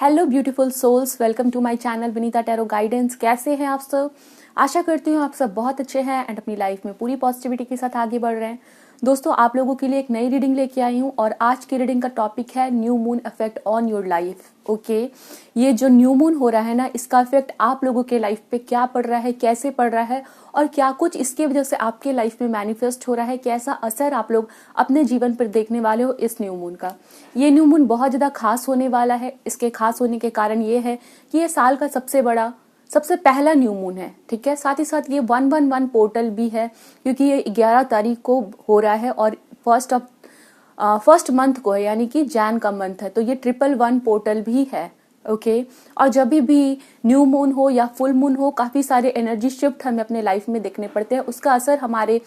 Hello beautiful souls, welcome to my channel Vinita tarot guidance. कैसे हैं आप सब? आशा करती हूँ आप सब बहुत अच्छे हैं एंड अपनी लाइफ में पूरी पॉजिटिविटी के साथ आगे बढ़ रहे हैं। दोस्तों, आप लोगों के लिए एक नई रीडिंग लेके आई हूँ और आज की रीडिंग का टॉपिक है new moon effect on your life. Okay, ये जो न्यू मून हो रहा है ना, इसका इफेक्ट आप लोगों के लाइफ पे क्या पड़ रहा है, कैसे पड़ रहा है और क्या कुछ इसके वजह से आपके लाइफ में मैनिफेस्ट हो रहा है, कैसा असर आप लोग अपने जीवन पर देखने वाले हो इस न्यू मून का। ये न्यू मून बहुत ज्यादा खास होने वाला है। इसके खास होने के कारण ये है कि ये साल का सबसे पहला न्यू मून है। ठीक है, साथ ही साथ ये 111 पोर्टल भी है क्योंकि ये 11 तारीख को हो रहा है और फर्स्ट मंथ को है, यानी कि जैन का मंथ है, तो ये 111 पोर्टल भी है। ओके, और जब भी न्यू मून हो या फुल मून हो, काफी सारे एनर्जी शिफ्ट हमें अपने लाइफ में देखने पड़ते हैं। उसका असर हमारे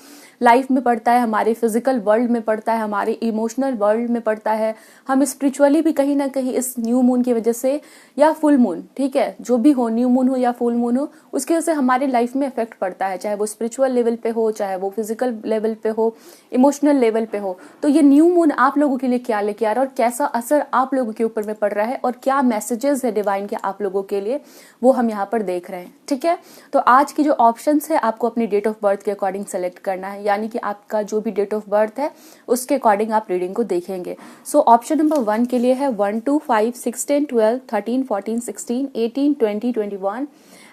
लाइफ में पड़ता है, हमारे फिजिकल वर्ल्ड में पड़ता है, हमारे इमोशनल वर्ल्ड में पड़ता है। हम स्पिरिचुअली भी कहीं ना कहीं इस न्यू मून की वजह से या फुल मून, ठीक है, जो भी हो, न्यू मून हो या फुल मून हो, उसकी वजह से हमारे लाइफ में इफेक्ट पड़ता है, चाहे वो स्पिरिचुअल लेवल पे हो, चाहे वो फिजिकल लेवल पे हो, इमोशनल लेवल पे हो। तो ये न्यू मून आप लोगों के लिए क्या लेके आ रहा है और कैसा असर आप लोगों के ऊपर में पड़ रहा है और क्या मैसेजेस है डिवाइन के आप लोगों के लिए, वो हम यहाँ पर देख रहे हैं। ठीक है, तो आज की जो ऑप्शंस है, आपको अपनी डेट ऑफ बर्थ के अकॉर्डिंग सेलेक्ट करना है, यानी कि आपका जो भी डेट ऑफ बर्थ है उसके अकॉर्डिंग आप रीडिंग को देखेंगे। सो ऑप्शन नंबर 1 के लिए है 1, 2, 5, 6, 10, 12, 13, 14, 16, 18, 20, 21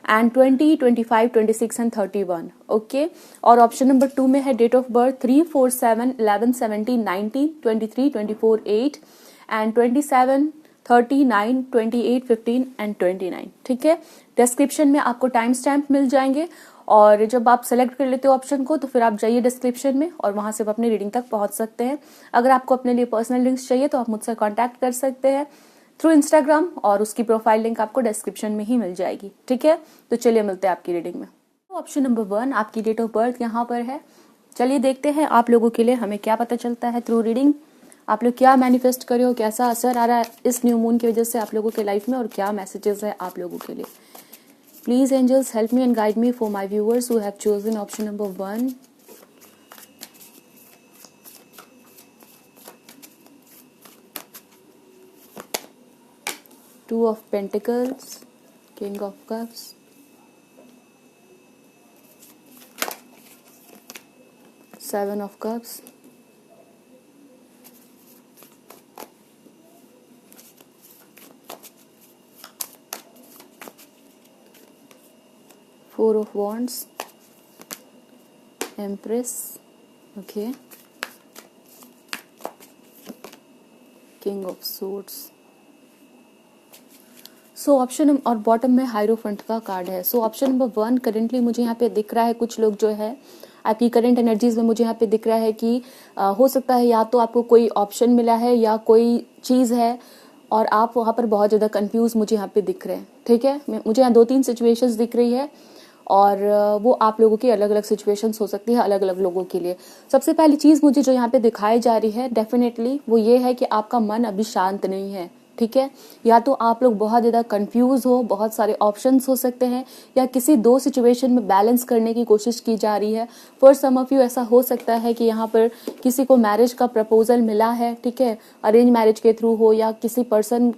एंड 20, 25, 26 एंड 31। ओके, और ऑप्शन नंबर 2 में है date of birth 3, 4, 7, 11, 17, 19, 23, 24, 8 and 27, 39, 28, 15 and 29। ठीक है, डिस्क्रिप्शन में आपको टाइम स्टैम्प मिल जाएंगे और जब आप सेलेक्ट कर लेते हो ऑप्शन को तो फिर आप जाइए डिस्क्रिप्शन में और वहां से आप अपनी रीडिंग तक पहुंच सकते हैं। अगर आपको अपने लिए पर्सनल लिंक्स चाहिए तो आप मुझसे कांटेक्ट कर सकते हैं थ्रू इंस्टाग्राम और उसकी प्रोफाइल लिंक आपको डिस्क्रिप्शन में ही मिल जाएगी। ठीक है, तो चलिए मिलते हैं आपकी रीडिंग में। ऑप्शन नंबर 1, आपकी डेट ऑफ बर्थ यहाँ पर है। चलिए देखते हैं आप लोगों के लिए हमें क्या पता चलता है थ्रू रीडिंग। आप लोग क्या मैनिफेस्ट करे हो, कैसा असर आ रहा है इस न्यू मून की वजह से आप लोगों के लाइफ में और क्या मैसेजेस है आप लोगों के लिए। Please angels help me and guide me for my viewers who have chosen option number 1। Two of Pentacles, King of Cups, Seven of Cups, Four of Wands, Empress, okay, King of Swords। So option और bottom में hierophant का card है। So option number 1 currently मुझे यहाँ पे दिख रहा है, कुछ लोग जो है आपकी करंट एनर्जीज में मुझे यहाँ पे दिख रहा है कि हो सकता है या तो आपको कोई ऑप्शन मिला है या कोई चीज है और आप वहां पर बहुत ज्यादा कंफ्यूज मुझे यहाँ पे दिख रहे हैं। ठीक है, मुझे यहाँ 2-3 सिचुएशंस दिख रही है और वो आप लोगों की अलग अलग सिचुएशंस हो सकती है अलग अलग लोगों के लिए। सबसे पहली चीज मुझे जो यहाँ पे दिखाई जा रही है डेफिनेटली वो ये है कि आपका मन अभी शांत नहीं है। ठीक है, या तो आप लोग बहुत ज्यादा कंफ्यूज हो, बहुत सारे ऑप्शंस हो सकते हैं या किसी दो सिचुएशन में बैलेंस करने की कोशिश की जा रही है। फॉर सम ऑफ यू ऐसा हो सकता है कि यहाँ पर किसी को मैरिज का प्रपोजल मिला है, ठीक है, अरेंज मैरिज के थ्रू हो या किसी पर्सन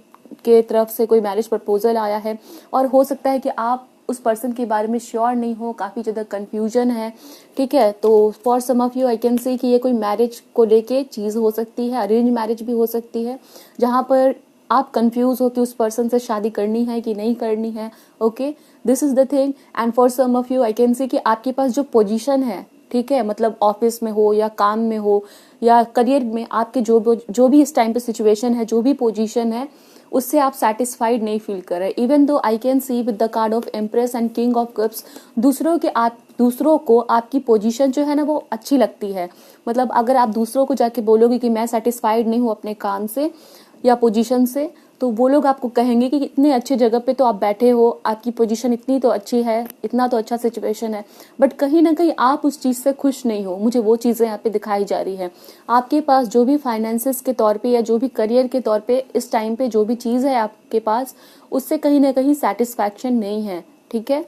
के तरफ से कोई मैरिज प्रपोजल आया है और हो सकता है कि आप उस पर्सन के बारे में श्योर नहीं हो, काफी ज्यादा कंफ्यूजन है। ठीक है, तो for some of you I can say कि ये कोई मैरिज को लेके चीज हो सकती है, अरेंज मैरिज भी हो सकती है, जहां पर आप कंफ्यूज हो कि उस पर्सन से शादी करनी है कि नहीं करनी है। Okay, this is the thing. And for some of you I can say कि आपके पास जो पोजीशन है, ठीक है, मतलब ऑफिस में हो या काम में हो या करियर में, आपके जो भी इस टाइम पे सिचुएशन है, जो भी पोजीशन है, उससे आप सेटिस्फाइड नहीं फील कर रहे। Even though I can C with the card of empress and king of cups, दूसरों को आपकी पोजीशन जो है ना वो अच्छी लगती है। मतलब अगर आप दूसरों को जाके बोलोगे कि मैं सेटिस्फाइड नहीं हूँ अपने काम से या पोजीशन से, तो वो लोग आपको कहेंगे कि इतने अच्छे जगह पे तो आप बैठे हो, आपकी पोजीशन इतनी तो अच्छी है, इतना तो अच्छा सिचुएशन है, बट कहीं ना कहीं आप उस चीज से खुश नहीं हो। मुझे वो चीजें यहाँ पे दिखाई जा रही है। आपके पास जो भी फाइनेंसेस के तौर पे या जो भी करियर के तौर पे इस टाइम पे जो भी चीज है आपके पास, उससे कहीं ना कहीं सेटिस्फैक्शन नहीं है। ठीक है,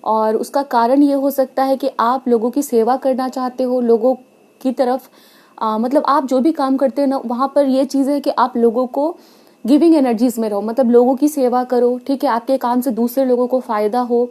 और उसका कारण ये हो सकता है कि आप लोगों की सेवा करना चाहते हो, लोगों की तरफ मतलब आप जो भी काम करते हैं ना, वहां पर ये चीज है कि आप लोगों को गिविंग एनर्जीज में रहो, मतलब लोगों की सेवा करो, ठीक है, आपके काम से दूसरे लोगों को फायदा हो।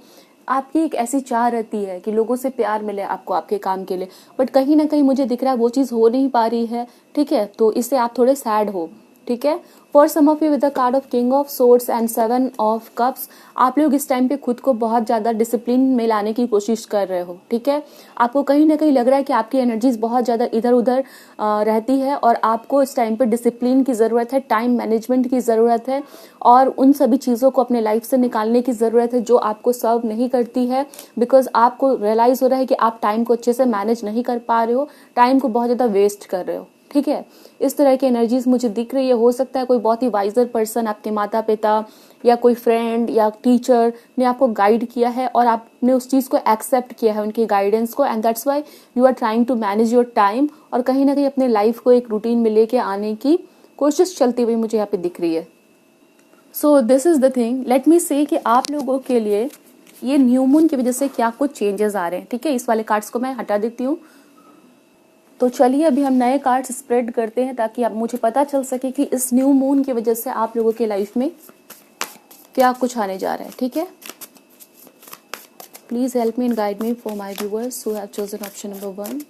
आपकी एक ऐसी चाह रहती है कि लोगों से प्यार मिले आपको आपके काम के लिए, बट कहीं ना कहीं मुझे दिख रहा है वो चीज़ हो नहीं पा रही है, ठीक है, तो इससे आप थोड़े सैड हो, ठीक है। For some of you with the card of king of swords and 7 of cups, आप लोग इस टाइम पे खुद को बहुत ज़्यादा डिसिप्लिन में लाने की कोशिश कर रहे हो, ठीक है। आपको कहीं ना कहीं लग रहा है कि आपकी एनर्जीज बहुत ज़्यादा इधर उधर रहती है और आपको इस टाइम पे डिसिप्लिन की ज़रूरत है, टाइम मैनेजमेंट की ज़रूरत है और उन सभी चीज़ों को अपने लाइफ से निकालने की ज़रूरत है जो आपको सर्व नहीं करती है, बिकॉज आपको रियलाइज़ हो रहा है कि आप टाइम को अच्छे से मैनेज नहीं कर पा रहे हो, टाइम को बहुत ज़्यादा वेस्ट कर रहे हो, ठीक है। इस तरह की एनर्जीज मुझे दिख रही है। हो सकता है कोई बहुत ही वाइजर पर्सन, आपके माता पिता या कोई फ्रेंड या टीचर ने आपको गाइड किया है और आपने उस चीज़ को एक्सेप्ट किया है, उनकी गाइडेंस को, and that's why you are trying to manage your time और कहीं ना कहीं अपने लाइफ को एक रूटीन में लेके आने की कोशिश चलती हुई मुझे यहाँ पे दिख रही है। सो this is the thing, let me से कि आप लोगों के लिए ये न्यू मून की वजह से क्या कुछ चेंजेस आ रहे हैं, ठीक है। इस वाले कार्ड्स को मैं हटा देती हूँ। तो चलिए अभी हम नए कार्ड्स स्प्रेड करते हैं ताकि अब मुझे पता चल सके कि इस न्यू मून की वजह से आप लोगों के लाइफ में क्या कुछ आने जा रहा है, ठीक है। Please help me and guide me for my viewers who have chosen option number 1।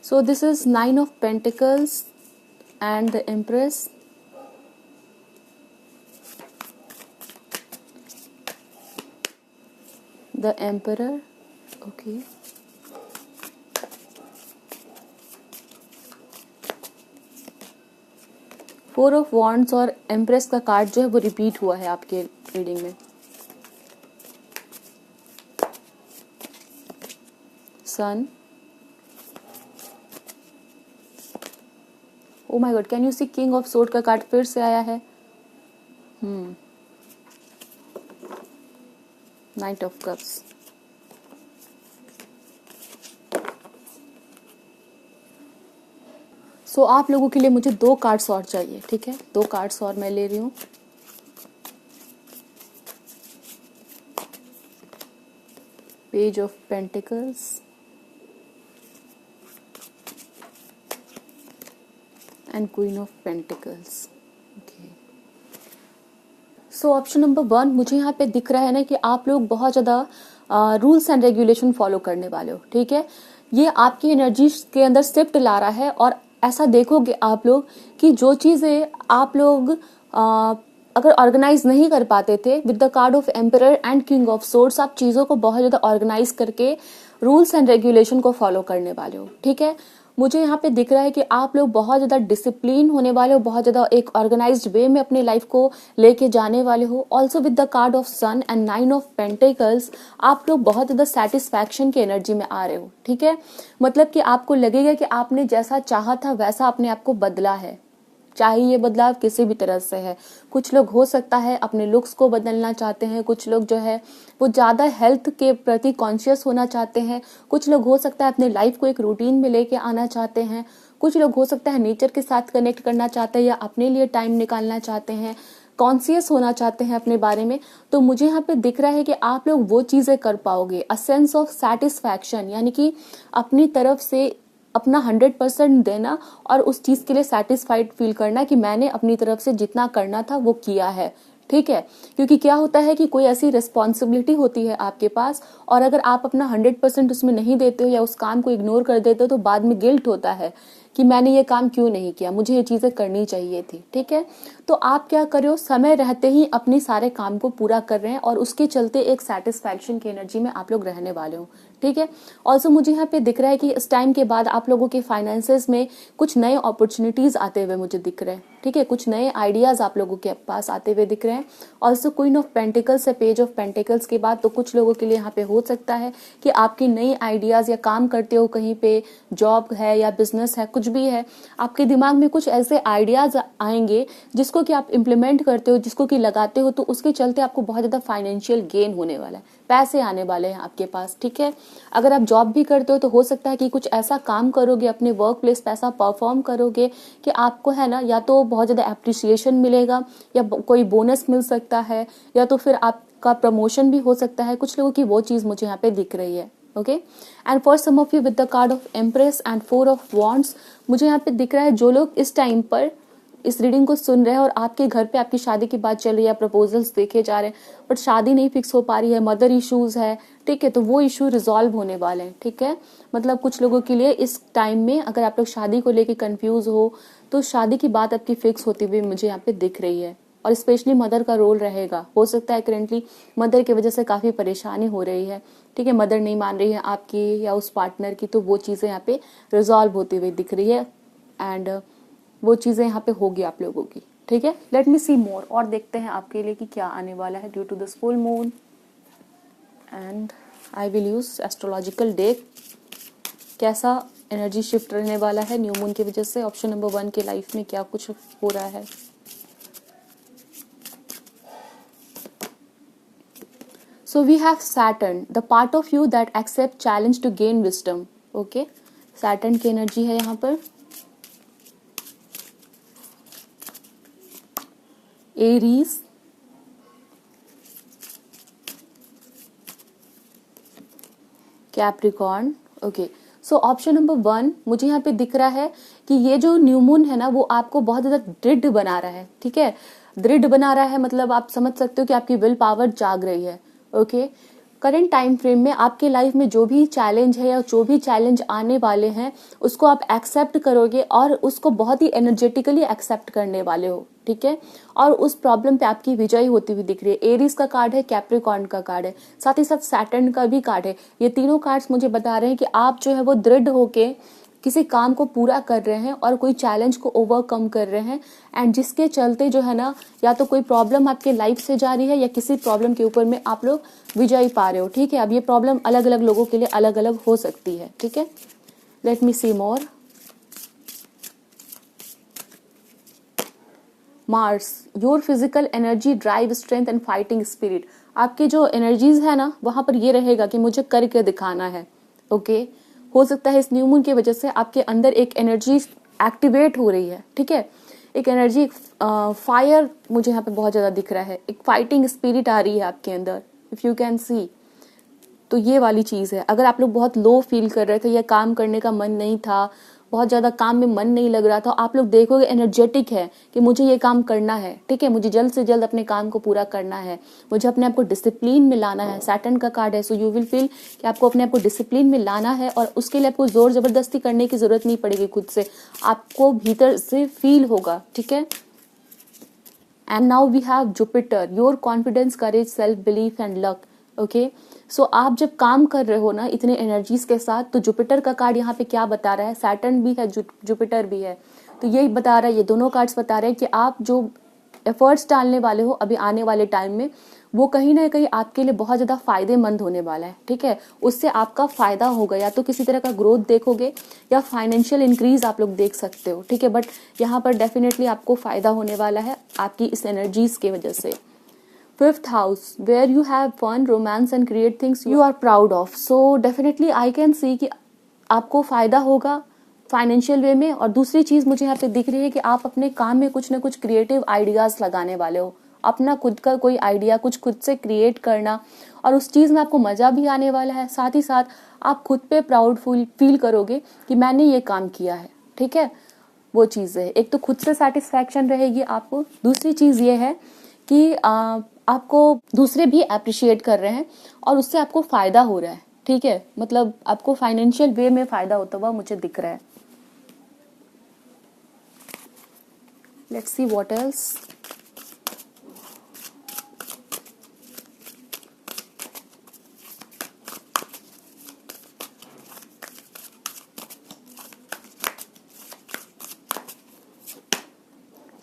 So this is 9 of Pentacles and the Empress. The Emperor. Okay. Four of Wands और Empress का कार्ड जो है वो रिपीट हुआ है आपके reading में। Sun. Oh my god, can you see king of sword का कार्ड फिर से आया है। Night of cups. सो आप लोगों के लिए मुझे 2 कार्ड्स और चाहिए, ठीक है, 2 कार्ड्स और मैं ले रही हूँ। Page of pentacles and queen of pentacles. Okay, so option number 1 मुझे यहाँ पे दिख रहा है ना कि आप लोग बहुत ज़्यादा रूल्स एंड रेगुलेशन फॉलो करने वाले हो, ठीक है। ये आपकी एनर्जी के अंदर शिफ्ट ला रहा है और ऐसा देखोगे आप लोग कि जो चीज़ें आप लोग अगर ऑर्गेनाइज नहीं कर पाते थे with the card of emperor and king of swords, आप चीज़ों को बहुत ज़्यादा ऑर्गेनाइज करके रूल्स एंड रेगुलेशन को फॉलो करने वाले हो, ठीक है। मुझे यहाँ पे दिख रहा है कि आप लोग बहुत ज़्यादा डिसिप्लिन होने वाले हो, बहुत ज़्यादा एक ऑर्गेनाइज्ड वे में अपने लाइफ को लेके जाने वाले हो। Also with the card of sun and 9 of pentacles, आप लोग बहुत ज़्यादा सेटिस्फैक्शन की एनर्जी में आ रहे हो, ठीक है। मतलब कि आपको लगेगा कि आपने जैसा चाहा था वैसा अपने आप को बदला है, चाहे ये बदलाव किसी भी तरह से है। कुछ लोग हो सकता है अपने लुक्स को बदलना चाहते हैं, कुछ लोग जो है वो ज़्यादा हेल्थ के प्रति कॉन्शियस होना चाहते हैं, कुछ लोग हो सकता है अपने लाइफ को एक रूटीन में लेके आना चाहते हैं, कुछ लोग हो सकता है नेचर के साथ कनेक्ट करना चाहते हैं या अपने लिए टाइम निकालना चाहते हैं, कॉन्शियस होना चाहते हैं अपने बारे में। तो मुझे यहाँ पे दिख रहा है कि आप लोग वो चीज़ें कर पाओगे, अ सेंस ऑफ सेटिस्फैक्शन, यानी कि अपनी तरफ से अपना 100% देना और उस चीज़ के लिए सेटिस्फाइड फील करना कि मैंने अपनी तरफ से जितना करना था वो किया है, ठीक है। क्योंकि क्या होता है कि कोई ऐसी रिस्पॉन्सिबिलिटी होती है आपके पास और अगर आप अपना 100% उसमें नहीं देते हो या उस काम को इग्नोर कर देते हो तो बाद में गिल्ट होता है कि मैंने ये काम क्यों नहीं किया, मुझे ये चीज़ें करनी चाहिए थी, ठीक है। तो आप क्या कर रहे हो, समय रहते ही अपने सारे काम को पूरा कर रहे हैं और उसके चलते एक सेटिस्फैक्शन की एनर्जी में आप लोग रहने वाले हो, ठीक है। ऑल्सो मुझे यहाँ पे दिख रहा है कि इस टाइम के बाद आप लोगों के फाइनेंसेस में कुछ नए अपॉर्चुनिटीज आते हुए मुझे दिख रहे हैं, ठीक है, कुछ नए आइडियाज आप लोगों के पास आते हुए दिख रहे हैं। ऑल्सो क्वीन ऑफ पेंटिकल्स से पेज ऑफ पेंटिकल्स के बाद तो कुछ लोगों के लिए यहाँ पे हो सकता है कि आपकी नई आइडियाज या काम करते हो कहीं पे, जॉब है या बिजनेस है, कुछ भी है, आपके दिमाग में कुछ ऐसे आइडियाज आएंगे जिसको कि आप इम्प्लीमेंट करते हो, जिसको कि लगाते हो, तो उसके चलते आपको बहुत ज्यादा फाइनेंशियल गेन होने वाला है, पैसे आने वाले हैं आपके पास, ठीक है। अगर आप जॉब भी करते हो तो हो सकता है कि कुछ ऐसा काम करोगे अपने वर्क प्लेस पे, ऐसा परफॉर्म करोगे कि आपको है ना या तो बहुत ज्यादा एप्रिसिएशन मिलेगा या कोई बोनस मिल सकता है या तो फिर आपका प्रमोशन भी हो सकता है। कुछ लोगों की वो चीज मुझे यहाँ पे दिख रही है, okay. And for some of you with the card of empress and 4 of wands, मुझे यहाँ पे दिख रहा है जो लोग इस टाइम पर इस रीडिंग को सुन रहे हैं और आपके घर पे आपकी शादी की बात चल रही है, प्रपोजल्स देखे जा रहे हैं बट शादी नहीं फिक्स हो पा रही है, मदर इश्यूज है, ठीक है, तो वो इशू रिजॉल्व होने वाले हैं, ठीक है। मतलब कुछ लोगों के लिए इस टाइम में अगर आप लोग शादी को लेके कंफ्यूज हो तो शादी की बात आपकी फिक्स होती हुई मुझे यहाँ पे दिख रही है। और स्पेशली मदर का रोल रहेगा, हो सकता है करेंटली मदर की वजह से काफी परेशानी हो रही है, ठीक है, मदर नहीं मान रही है आपकी या उस पार्टनर की, तो वो चीजें यहाँ पे रिजॉल्व होती हुई दिख रही है एंड वो चीजें यहाँ पे होगी आप लोगों की, ठीक है। लेट मी सी मोर, और देखते हैं आपके लिए कि क्या आने वाला है due to this full moon. And I will use astrological deck. कैसा एनर्जी शिफ्ट रहने वाला है न्यू मून की वजह से ऑप्शन नंबर 1 के लाइफ में, क्या कुछ हो रहा है। So we have Saturn, the part of you that accept challenge to gain wisdom. Okay, Saturn की एनर्जी है यहाँ पर। Aries, Capricorn. Okay, so option number 1 मुझे यहाँ पे दिख रहा है कि ये जो न्यू मून है ना वो आपको बहुत ज्यादा दृढ़ बना रहा है, ठीक है। दृढ़ बना रहा है मतलब आप समझ सकते हो कि आपकी विल पावर जाग रही है। ओके, करंट टाइम फ्रेम में आपके लाइफ में जो भी चैलेंज है या जो भी चैलेंज आने वाले हैं उसको आप एक्सेप्ट करोगे और उसको बहुत ही एनर्जेटिकली एक्सेप्ट करने वाले हो, ठीक है। और उस प्रॉब्लम पे आपकी विजय होती हुई दिख रही है। एरीज का कार्ड है, कैप्रिकॉर्न का कार्ड है, साथ ही साथ सैटर्न का भी कार्ड है। ये तीनों कार्ड्स मुझे बता रहे हैं कि आप जो है वो दृढ़ होके किसी काम को पूरा कर रहे हैं और कोई चैलेंज को ओवरकम कर रहे हैं एंड जिसके चलते जो है ना या तो कोई प्रॉब्लम आपके लाइफ से जा रही है या किसी प्रॉब्लम के ऊपर में आप लोग विजय पा रहे हो, ठीक है। अब ये प्रॉब्लम अलग अलग लोगों के लिए अलग अलग हो सकती है, ठीक है। Let me see more. Mars, your physical energy, drive, strength and fighting spirit. आपके जो एनर्जीज है ना वहां पर ये रहेगा कि मुझे करके दिखाना है, ओके। हो सकता है इस न्यू मून की वजह से आपके अंदर एक एनर्जी एक्टिवेट हो रही है, ठीक है। एक एनर्जी, फायर मुझे यहाँ पे बहुत ज्यादा दिख रहा है, एक फाइटिंग स्पिरिट आ रही है आपके अंदर, इफ यू कैन सी। तो ये वाली चीज है। अगर आप लोग बहुत लो फील कर रहे थे या काम करने का मन नहीं था, बहुत ज्यादा काम में मन नहीं लग रहा था, आप लोग देखोगे एनर्जेटिक है कि मुझे ये काम करना है, ठीक है, मुझे जल्द से जल्द अपने काम को पूरा करना है, मुझे अपने आप को डिसिप्लिन में लाना है। सैटर्न का कार्ड है, सो यू विल फील कि आपको अपने आप को डिसिप्लिन में लाना है और उसके लिए आपको जोर जबरदस्ती करने की जरूरत नहीं पड़ेगी, खुद से आपको भीतर से फील होगा, ठीक है। And now we have Jupiter, your confidence, courage, self belief and luck, okay. So आप जब काम कर रहे हो ना इतने एनर्जीज के साथ, तो जुपिटर का कार्ड यहाँ पे क्या बता रहा है, सैटर्न भी है, जुपिटर भी है, तो यही बता रहा है, ये दोनों कार्ड्स बता रहे हैं कि आप जो एफर्ट्स डालने वाले हो अभी आने वाले टाइम में वो कहीं ना कहीं आपके लिए बहुत ज्यादा फायदेमंद होने वाला है, ठीक है। उससे आपका फायदा होगा, या तो किसी तरह का ग्रोथ देखोगे या फाइनेंशियल इंक्रीज आप लोग देख सकते हो, ठीक है। बट यहाँ पर डेफिनेटली आपको फायदा होने वाला है आपकी इस एनर्जीज की वजह से। 5th house, where you have fun, romance and create things you are proud of. So definitely I can see कि आपको फायदा होगा फाइनेंशियल वे में। और दूसरी चीज मुझे यहाँ पे दिख रही है कि आप अपने काम में कुछ ना कुछ क्रिएटिव आइडियाज लगाने वाले हो, अपना खुद का कोई आइडिया कुछ खुद से क्रिएट करना, और उस चीज में आपको मजा भी आने वाला है। साथ ही साथ आप खुद पे प्राउड फील करोगे कि मैंने ये काम किया है, ठीक है। वो चीज है, एक तो खुद से सेटिस्फैक्शन रहेगी आपको, दूसरी चीज ये है कि आपको दूसरे भी अप्रिशिएट कर रहे हैं और उससे आपको फायदा हो रहा है, ठीक है। मतलब आपको फाइनेंशियल वे में फायदा होता हुआ मुझे दिख रहा है। Let's see what else.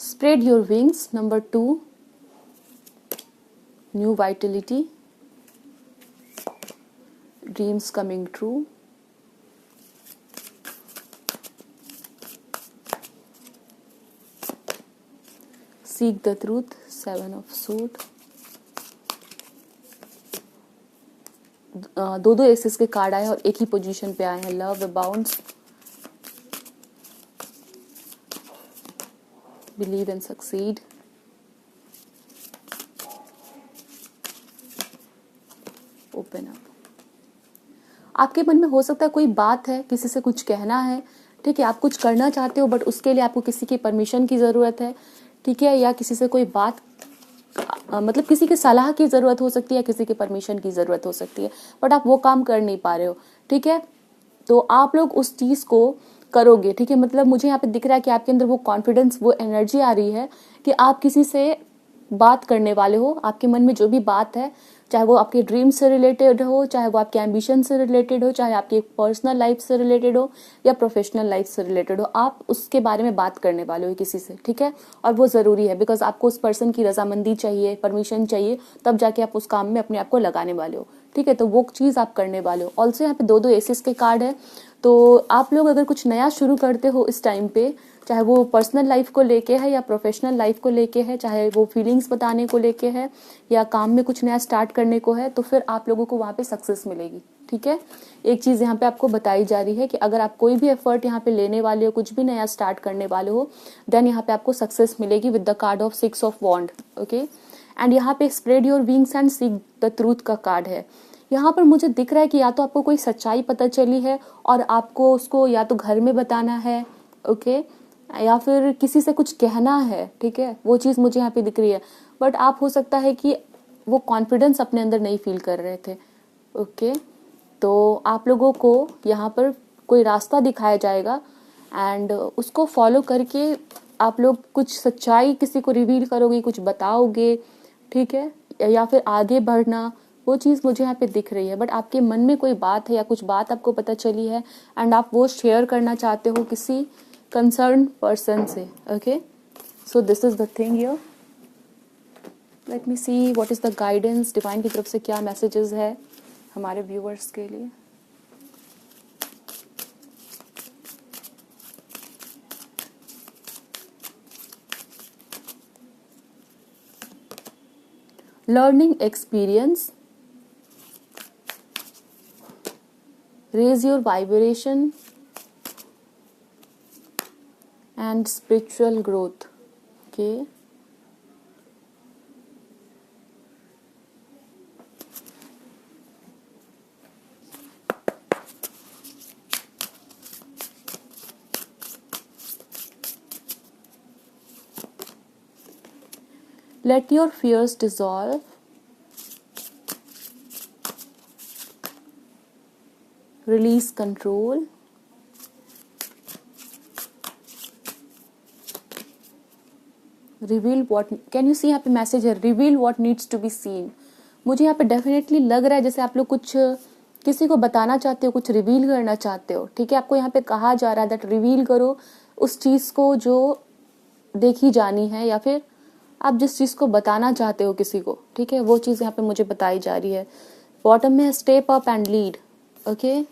Spread your wings, number 2, new vitality, dreams coming true, seek the truth, 7 of sword। दो एसेस के कार्ड आए और एक ही पोजीशन पे आए हैं। Love abounds, believe and succeed, open up। आपके मन में हो सकता है कोई बात है, किसी से कुछ कहना है, ठीक है, आप कुछ करना चाहते हो बट उसके लिए आपको किसी की परमिशन की ज़रूरत है, ठीक है, या किसी से कोई बात मतलब किसी की सलाह की ज़रूरत हो सकती है, किसी की परमिशन की ज़रूरत हो सकती है, बट आप वो काम कर नहीं पा रहे हो, ठीक है। तो आप लोग उस चीज़ को करोगे, ठीक है। मतलब मुझे यहाँ पे दिख रहा है कि आपके अंदर वो कॉन्फिडेंस, वो एनर्जी आ रही है कि आप किसी से बात करने वाले हो। आपके मन में जो भी बात है, चाहे वो आपके ड्रीम से रिलेटेड हो, चाहे वो आपके एम्बिशन से रिलेटेड हो, चाहे आपकी पर्सनल लाइफ से रिलेटेड हो या प्रोफेशनल लाइफ से रिलेटेड हो, आप उसके बारे में बात करने वाले हो किसी से, ठीक है। और वो ज़रूरी है बिकॉज आपको उस पर्सन की रजामंदी चाहिए, परमिशन चाहिए, तब जाके आप उस काम में अपने आप को लगाने वाले हो, ठीक है। तो वो चीज़ आप करने वाले हो। ऑल्सो यहाँ पे 2 एसेस के कार्ड है। तो आप लोग अगर कुछ नया शुरू करते हो इस टाइम पे, चाहे वो पर्सनल लाइफ को लेके है या प्रोफेशनल लाइफ को लेके है, चाहे वो फीलिंग्स बताने को लेके है या काम में कुछ नया स्टार्ट करने को है, तो फिर आप लोगों को वहाँ पे सक्सेस मिलेगी, ठीक है। एक चीज़ यहाँ पे आपको बताई जा रही है कि अगर आप कोई भी एफर्ट यहाँ पे लेने वाले हो, कुछ भी नया स्टार्ट करने वाले हो, देन यहाँ पे आपको सक्सेस मिलेगी with the card of 6 of wand, okay. And यहाँ पे spread your wings and seek the truth का कार्ड है। यहाँ पर मुझे दिख रहा है कि या तो आपको कोई सच्चाई पता चली है और आपको उसको या तो घर में बताना है, ओके, या फिर किसी से कुछ कहना है, ठीक है, वो चीज़ मुझे यहाँ पे दिख रही है। बट आप हो सकता है कि वो कॉन्फिडेंस अपने अंदर नहीं फील कर रहे थे, ओके। तो आप लोगों को यहाँ पर कोई रास्ता दिखाया जाएगा एंड उसको फॉलो करके आप लोग कुछ सच्चाई किसी को रिवील करोगे, कुछ बताओगे, ठीक है, या फिर आगे बढ़ना, वो चीज़ मुझे यहाँ पे दिख रही है। बट आपके मन में कोई बात है या कुछ बात आपको पता चली है एंड आप वो शेयर करना चाहते हो किसी कंसर्न पर्सन से, okay. So this is the thing here. Late me see what is the guidance, divine की तरफ से क्या मैसेजेस है हमारे व्यूअर्स के लिए। Learning experience, raise your vibration and spiritual growth, okay. Let your fears dissolve, release control, reveal what, can you see, यहाँ पे मैसेज है reveal what needs to be seen. मुझे यहाँ पे डेफिनेटली लग रहा है जैसे आप लोग कुछ किसी को बताना चाहते हो, कुछ रिवील करना चाहते हो, ठीक है। आपको यहाँ पे कहा जा रहा है दैट रिवील करो उस चीज़ को जो देखी जानी है, या फिर आप जिस चीज़ को बताना चाहते हो किसी को, ठीक है, वो चीज़ यहाँ पे मुझे बताई जा रही है। बॉटम में step up and lead, okay.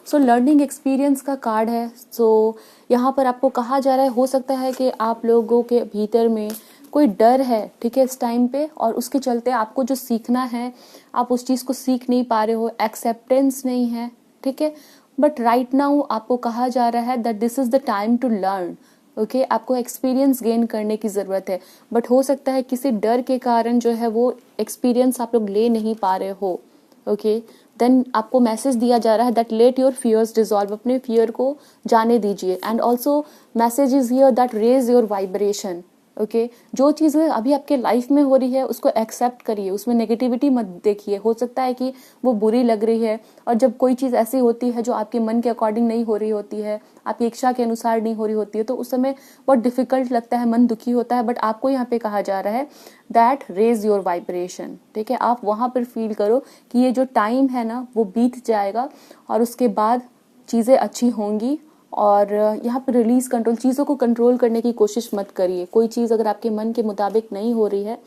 So learning experience का कार्ड है। सो यहाँ पर आपको कहा जा रहा है, हो सकता है कि आप लोगों के भीतर में कोई डर है, ठीक है, इस टाइम पे, और उसके चलते आपको जो सीखना है आप उस चीज़ को सीख नहीं पा रहे हो, एक्सेप्टेंस नहीं है, ठीक है। बट राइट नाउ आपको कहा जा रहा है that this is the time to learn, okay. आपको एक्सपीरियंस गेन करने की ज़रूरत है, बट हो सकता है किसी डर के कारण जो है वो एक्सपीरियंस आप लोग ले नहीं पा रहे हो, ओके। देन आपको मैसेज दिया जा रहा है that let your fears dissolve, अपने फियर को जाने दीजिए। And also message is here that raise your vibration, okay. जो चीज़ें अभी आपके लाइफ में हो रही है उसको एक्सेप्ट करिए, उसमें नेगेटिविटी मत देखिए। हो सकता है कि वो बुरी लग रही है, और जब कोई चीज़ ऐसी होती है जो आपके मन के अकॉर्डिंग नहीं हो रही होती है, आपकी इच्छा के अनुसार नहीं हो रही होती है, तो उस समय बहुत डिफिकल्ट लगता है, मन दुखी होता है। बट आपको यहाँ पे कहा जा रहा है दैट रेज योर वाइब्रेशन, ठीक है। आप वहाँ पर फील करो कि ये जो टाइम है ना वो बीत जाएगा और उसके बाद चीज़ें अच्छी होंगी। और यहाँ पर रिलीज कंट्रोल, चीज़ों को कंट्रोल करने की कोशिश मत करिए। कोई चीज़ अगर आपके मन के मुताबिक नहीं हो रही है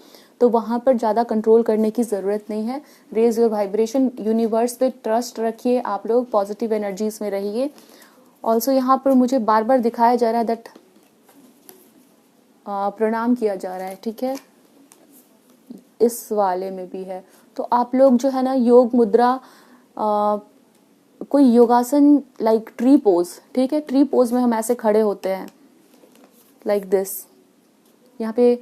तो वहाँ पर ज़्यादा कंट्रोल करने की ज़रूरत नहीं है। रेज योर वाइब्रेशन, यूनिवर्स पे ट्रस्ट रखिए, आप लोग पॉजिटिव एनर्जीज में रहिए। ऑल्सो यहाँ पर मुझे बार बार दिखाया जा रहा है दैट प्रणाम किया जा रहा है, ठीक है, इस वाले में भी है। तो आप लोग जो है ना योग मुद्रा, कोई योगासन लाइक ट्री पोज, ठीक है, ट्री पोज में हम ऐसे खड़े होते हैं लाइक दिस यहाँ पे,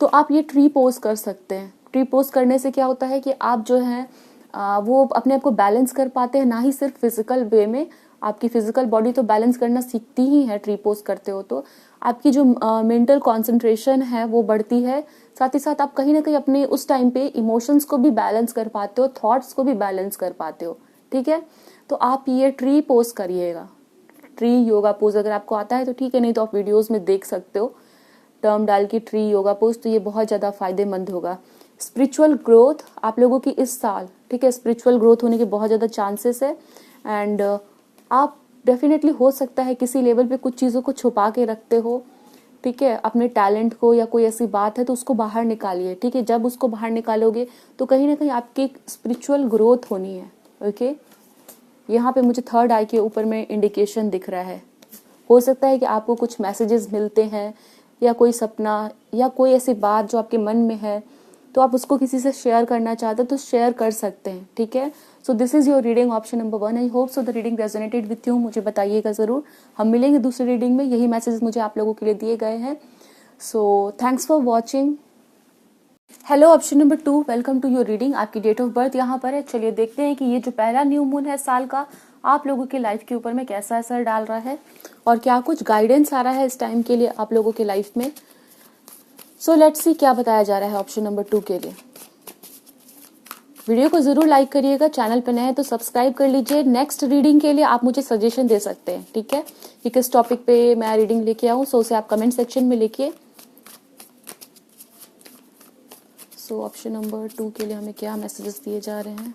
तो आप ये ट्री पोज कर सकते हैं। ट्री पोज करने से क्या होता है कि आप जो है वो अपने आप को बैलेंस कर पाते हैं, ना ही सिर्फ फिजिकल वे में। आपकी फिजिकल बॉडी तो बैलेंस करना सीखती ही है ट्री पोज करते हो, तो आपकी जो मेंटल कंसंट्रेशन है वो बढ़ती है। साथ ही साथ आप कहीं ना कहीं अपने उस टाइम पे इमोशंस को भी बैलेंस कर पाते हो, थॉट्स को भी बैलेंस कर पाते हो। ठीक है, तो आप ये ट्री पोज करिएगा, ट्री योगा पोज। अगर आपको आता है तो ठीक है, नहीं तो आप वीडियोस में देख सकते हो टर्म डाल के ट्री योगा पोज, तो ये बहुत ज़्यादा फायदेमंद होगा। स्पिरिचुअल ग्रोथ आप लोगों की इस साल, ठीक है, स्पिरिचुअल ग्रोथ होने के बहुत ज़्यादा चांसेस है। एंड आप डेफिनेटली हो सकता है किसी लेवल पे कुछ चीज़ों को छुपा के रखते हो, ठीक है, अपने टैलेंट को, या कोई ऐसी बात है तो उसको बाहर निकालिए। ठीक है, जब उसको बाहर निकालोगे तो कहीं ना कहीं आपकी स्पिरिचुअल ग्रोथ होनी है। ओके, यहाँ पे मुझे थर्ड आई के ऊपर में इंडिकेशन दिख रहा है। हो सकता है कि आपको कुछ मैसेजेस मिलते हैं, या कोई सपना, या कोई ऐसी बात जो आपके मन में है, तो आप उसको किसी से शेयर करना चाहते हो तो शेयर कर सकते हैं। ठीक है, सो this is your reading option number 1। I hope so the reading resonated with you. मुझे बताइएगा ज़रूर। हम मिलेंगे दूसरी रीडिंग में। यही मैसेज मुझे आप लोगों के लिए दिए गए हैं। So thanks for watching. Hello option number 2, welcome to your reading. आपकी डेट ऑफ बर्थ यहाँ पर है। चलिए देखते हैं कि ये जो पहला न्यू मून है साल का, आप लोगों की लाइफ के ऊपर में कैसा असर डाल रहा है, और क्या कुछ गाइडेंस आ रहा है इस टाइम के लिए आप लोगों के लाइफ में। सो लेट्स सी क्या बताया जा रहा है ऑप्शन नंबर 2 के लिए। वीडियो को जरूर लाइक करिएगा, चैनल पे नए हैं तो सब्सक्राइब कर लीजिए। नेक्स्ट रीडिंग के लिए आप मुझे सजेशन दे सकते हैं, ठीक है, कि किस टॉपिक पे मैं रीडिंग लेके आऊँ, सो उसे आप कमेंट सेक्शन में लिखिए। सो ऑप्शन नंबर 2 के लिए हमें क्या मैसेजेस दिए जा रहे हैं।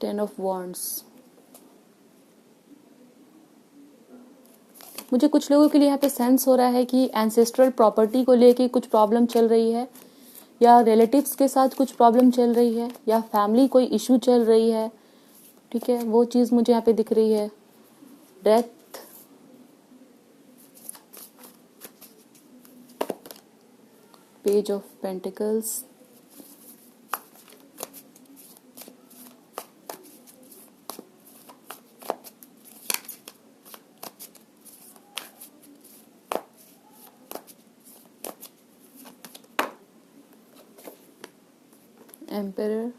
Ten of wands. मुझे कुछ लोगों के लिए यहाँ पे सेंस हो रहा है कि एंसेस्ट्रल प्रॉपर्टी को लेके कुछ प्रॉब्लम चल रही है, या रिलेटिव्स के साथ कुछ प्रॉब्लम चल रही है, या फैमिली कोई इशू चल रही है। ठीक है, वो चीज़ मुझे यहाँ पे दिख रही है। Death, page of pentacles, emperor,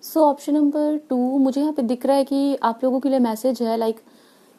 so option number 2 मुझे यहाँ पे दिख रहा है कि आप लोगों के लिए मैसेज है, लाइक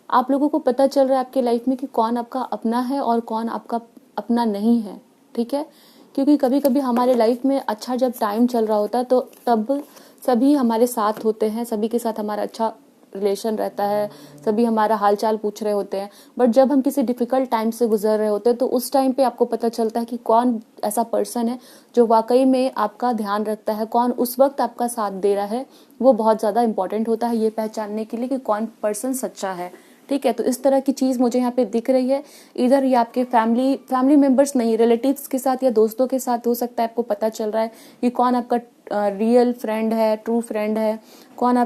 आप लोगों को पता चल रहा है आपके लाइफ में कि कौन आपका अपना है और कौन आपका अपना नहीं है। ठीक है, क्योंकि कभी कभी हमारे लाइफ में अच्छा जब टाइम चल रहा होता है तो तब सभी हमारे साथ होते हैं, सभी के साथ हमारा अच्छा रिलेशन रहता है, सभी हमारा हालचाल पूछ रहे होते हैं। बट जब हम किसी डिफिकल्ट टाइम से गुजर रहे होते हैं तो उस टाइम पे आपको पता चलता है कि कौन ऐसा पर्सन है जो वाकई में आपका ध्यान रखता है, कौन उस वक्त आपका साथ दे रहा है। वो बहुत ज़्यादा इंपॉर्टेंट होता है ये पहचानने के लिए कि कौन पर्सन सच्चा है। ठीक है, तो इस तरह की चीज़ मुझे यहाँ पे दिख रही है। इधर ये आपके फैमिली मेंबर्स नहीं, रिलेटिव्स के साथ या दोस्तों के साथ हो सकता है आपको पता चल रहा है कि कौन आपका रियल फ्रेंड है, ट्रू फ्रेंड है, कौन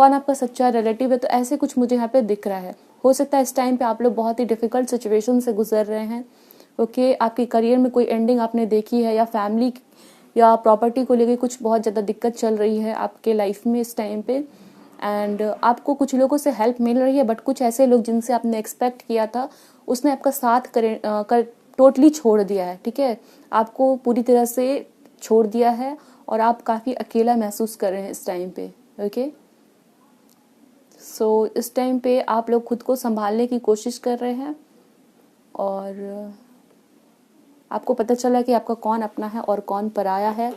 आपका सच्चा रिलेटिव है। तो ऐसे कुछ मुझे यहाँ पे दिख रहा है। हो सकता है इस टाइम पे आप लोग बहुत ही डिफिकल्ट सिचुएशन से गुजर रहे हैं। ओके, आपके करियर में कोई एंडिंग आपने देखी है, या फैमिली या प्रॉपर्टी को लेकर कुछ बहुत ज़्यादा दिक्कत चल रही है आपके लाइफ में इस टाइम पे। एंड आपको कुछ लोगों से हेल्प मिल रही है, बट कुछ ऐसे लोग जिनसे आपने एक्सपेक्ट किया था उसने आपका साथ टोटली छोड़ दिया है। ठीक है, आपको पूरी तरह से छोड़ दिया है और आप काफ़ी अकेला महसूस कर रहे हैं इस टाइम पे। ओके, सो इस टाइम पे आप लोग खुद को संभालने की कोशिश कर रहे हैं, और आपको पता चला कि आपका कौन अपना है और कौन पराया है।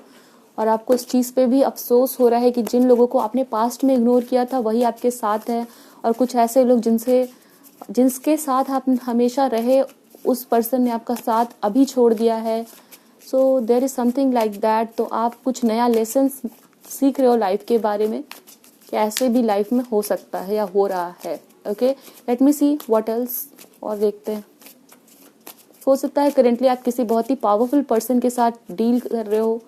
और आपको इस चीज़ पे भी अफसोस हो रहा है कि जिन लोगों को आपने पास्ट में इग्नोर किया था वही आपके साथ है, और कुछ ऐसे लोग जिसके साथ आप हमेशा रहे उस पर्सन ने आपका साथ अभी छोड़ दिया है। So there is something like that. तो आप कुछ नया लेसन सीख रहे हो लाइफ के बारे में कि ऐसे भी लाइफ में हो सकता है या हो रहा है। Okay, late me see what else, और देखते हैं। हो सकता है करेंटली आप किसी बहुत ही पावरफुल पर्सन के साथ डील कर रहे हो,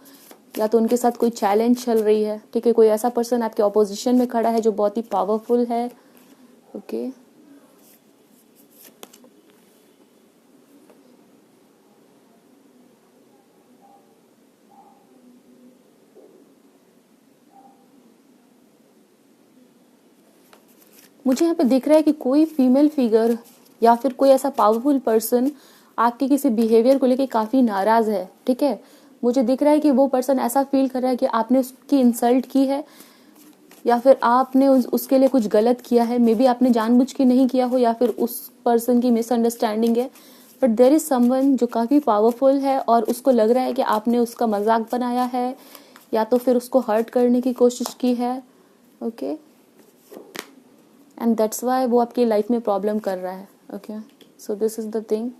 या तो उनके साथ कोई चैलेंज चल रही है। ठीक है, कोई ऐसा पर्सन आपके ऑपोजिशन में खड़ा है जो बहुत ही पावरफुल है। ओके, मुझे यहाँ पे दिख रहा है कि कोई फीमेल फिगर या फिर कोई ऐसा पावरफुल पर्सन आपके किसी बिहेवियर को लेके काफ़ी नाराज़ है, ठीक है। मुझे दिख रहा है कि वो पर्सन ऐसा फील कर रहा है कि आपने उसकी इंसल्ट की है या फिर आपने उसके लिए कुछ गलत किया है। मे बी आपने जानबूझ के नहीं किया हो या फिर उस पर्सन की मिसअंडरस्टैंडिंग है, बट देयर इज समवन जो काफ़ी पावरफुल है और उसको लग रहा है कि आपने उसका मजाक बनाया है या तो फिर उसको हर्ट करने की कोशिश की है, ओके, एंड दैट्स वाई वो आपकी लाइफ में प्रॉब्लम कर रहा है, okay. So this is the thing,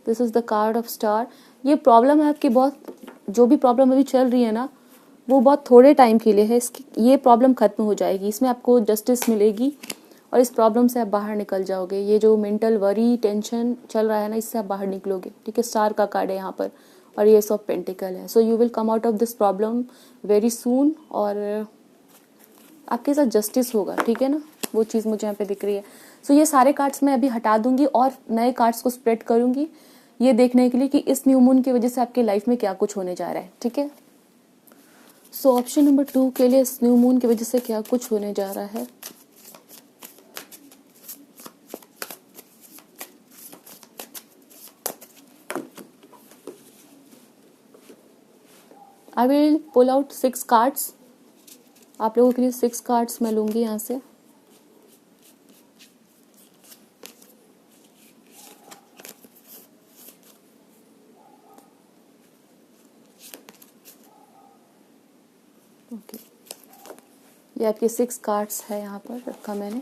this is the card of star. ये प्रॉब्लम है आपकी, बहुत जो भी प्रॉब्लम अभी चल रही है ना, वो बहुत थोड़े टाइम के लिए है। इसकी ये प्रॉब्लम खत्म हो जाएगी, इसमें आपको जस्टिस मिलेगी और इस प्रॉब्लम से आप बाहर निकल जाओगे। ये जो मेंटल वरी टेंशन चल रहा है ना, इससे आप बाहर निकलोगे, ठीक है। स्टार का कार्ड है यहाँ पर और ये सब पेंटिकल है। So you will come out of this problem very soon और आपके साथ जस्टिस होगा, ठीक है ना। वो चीज़ मुझे यहाँ पे दिख रही है। सो ये सारे कार्ड्स मैं अभी हटा दूंगी और नए कार्ड्स को स्प्रेड करूंगी, ये देखने के लिए कि इस न्यू मून की वजह से आपके लाइफ में क्या कुछ होने जा रहा है, ठीक है। सो ऑप्शन नंबर 2 के लिए इस न्यू मून की वजह से क्या कुछ होने जा रहा है। I will pull out 6 cards. आप लोगों के लिए 6 कार्ड्स मैं लूंगी यहाँ से। ओके, ये आपके 6 कार्ड्स है यहाँ पर रखा मैंने,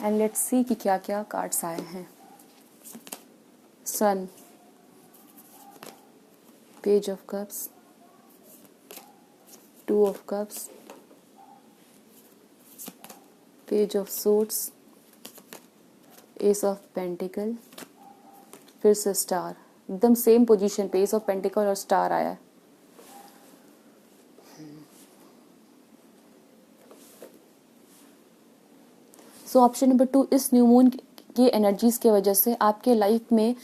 एंड लेट्स सी कि क्या क्या कार्ड्स आए हैं। Sun, page of cups, 2 of cups, page of swords, ace of pentacle, फिर से स्टार, एकदम सेम पोजीशन पे एस ऑफ पेंटिकल और स्टार आया है। सो ऑप्शन नंबर 2, इस न्यू मून की एनर्जीज की वजह से आपके लाइफ में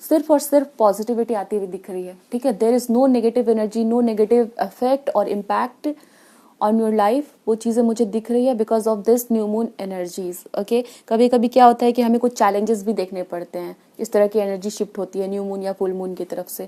सिर्फ और सिर्फ पॉजिटिविटी आती हुई दिख रही है, ठीक है। There is no negative energy, no negative effect और इम्पैक्ट ऑन योर लाइफ। वो चीज़ें मुझे दिख रही है because of this new moon energies, okay. कभी कभी क्या होता है कि हमें कुछ चैलेंजेस भी देखने पड़ते हैं, इस तरह की एनर्जी शिफ्ट होती है न्यू मून या फुल मून की तरफ से,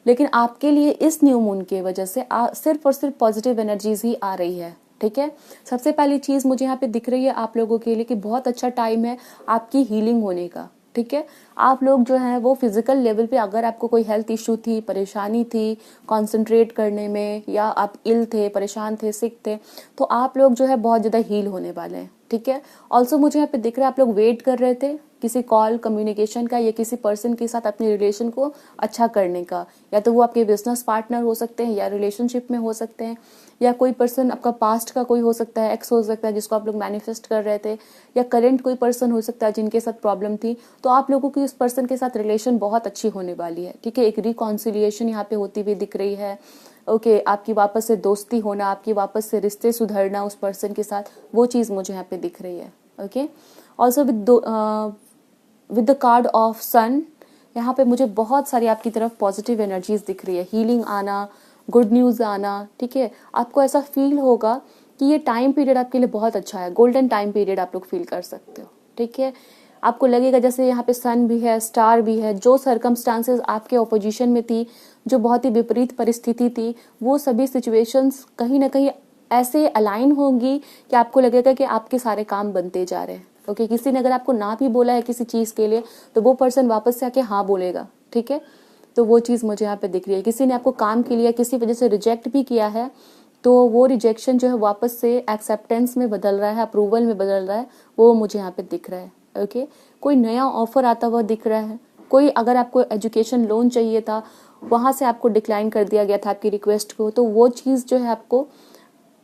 लेकिन आपके लिए इस न्यू मून की वजह से सिर्फ और सिर्फ पॉजिटिव एनर्जीज ही आ रही है, ठीक है। सबसे पहली चीज़ मुझे यहाँ पे दिख रही है आप लोगों के लिए कि बहुत अच्छा टाइम है आपकी हीलिंग होने का, ठीक है। आप लोग जो हैं वो फिजिकल लेवल पे अगर आपको कोई हेल्थ इशू थी, परेशानी थी कंसंट्रेट करने में, या आप इल थे, परेशान थे, सिक थे, तो आप लोग जो है बहुत ज़्यादा हील होने वाले हैं, ठीक है। ऑल्सो मुझे यहाँ पे दिख रहा है आप लोग वेट कर रहे थे किसी कॉल कम्युनिकेशन का या किसी पर्सन के साथ अपने रिलेशन को अच्छा करने का, या तो वो आपके बिजनेस पार्टनर हो सकते हैं या रिलेशनशिप में हो सकते हैं, या कोई पर्सन आपका पास्ट का कोई हो सकता है, एक्स हो सकता है जिसको आप लोग मैनिफेस्ट कर रहे थे, या करंट कोई पर्सन हो सकता है जिनके साथ प्रॉब्लम थी। तो आप लोगों की उस पर्सन के साथ रिलेशन बहुत अच्छी होने वाली है, ठीक है। एक रिकॉन्सिलिएशन यहाँ पे होती हुई दिख रही है, ओके। आपकी वापस से दोस्ती होना, आपकी वापस से रिश्ते सुधरना उस पर्सन के साथ, वो चीज़ मुझे यहाँ पे दिख रही है, okay. Also with the card of sun, यहाँ पे मुझे बहुत सारी आपकी तरफ पॉजिटिव एनर्जीज दिख रही है, हीलिंग आना, गुड न्यूज़ आना, ठीक है। आपको ऐसा फील होगा कि ये टाइम पीरियड आपके लिए बहुत अच्छा है, गोल्डन टाइम पीरियड आप लोग फील कर सकते हो, ठीक है। आपको लगेगा जैसे यहाँ पे सन भी है, स्टार भी है, जो सर्कमस्टांसेस आपके ऑपोजिशन में थी, जो बहुत ही विपरीत परिस्थिति थी, वो सभी सिचुएशंस कहीं ना कहीं ऐसे अलाइन होंगी कि आपको लगेगा कि आपके सारे काम बनते जा रहे हैं, ओके। किसी ने अगर आपको ना भी बोला है किसी चीज़ के लिए, तो वो पर्सन वापस से आके हाँ बोलेगा, ठीक है। तो वो चीज़ मुझे यहाँ पे दिख रही है। किसी ने आपको काम के लिए किसी वजह से रिजेक्ट भी किया है, तो वो रिजेक्शन जो है वापस से एक्सेप्टेंस में बदल रहा है, अप्रूवल में बदल रहा है, वो मुझे यहाँ पे दिख रहा है, ओके। कोई नया ऑफर आता हुआ दिख रहा है, कोई अगर आपको एजुकेशन लोन चाहिए था, वहाँ से आपको डिक्लाइन कर दिया गया था आपकी रिक्वेस्ट को, तो वो चीज़ जो है आपको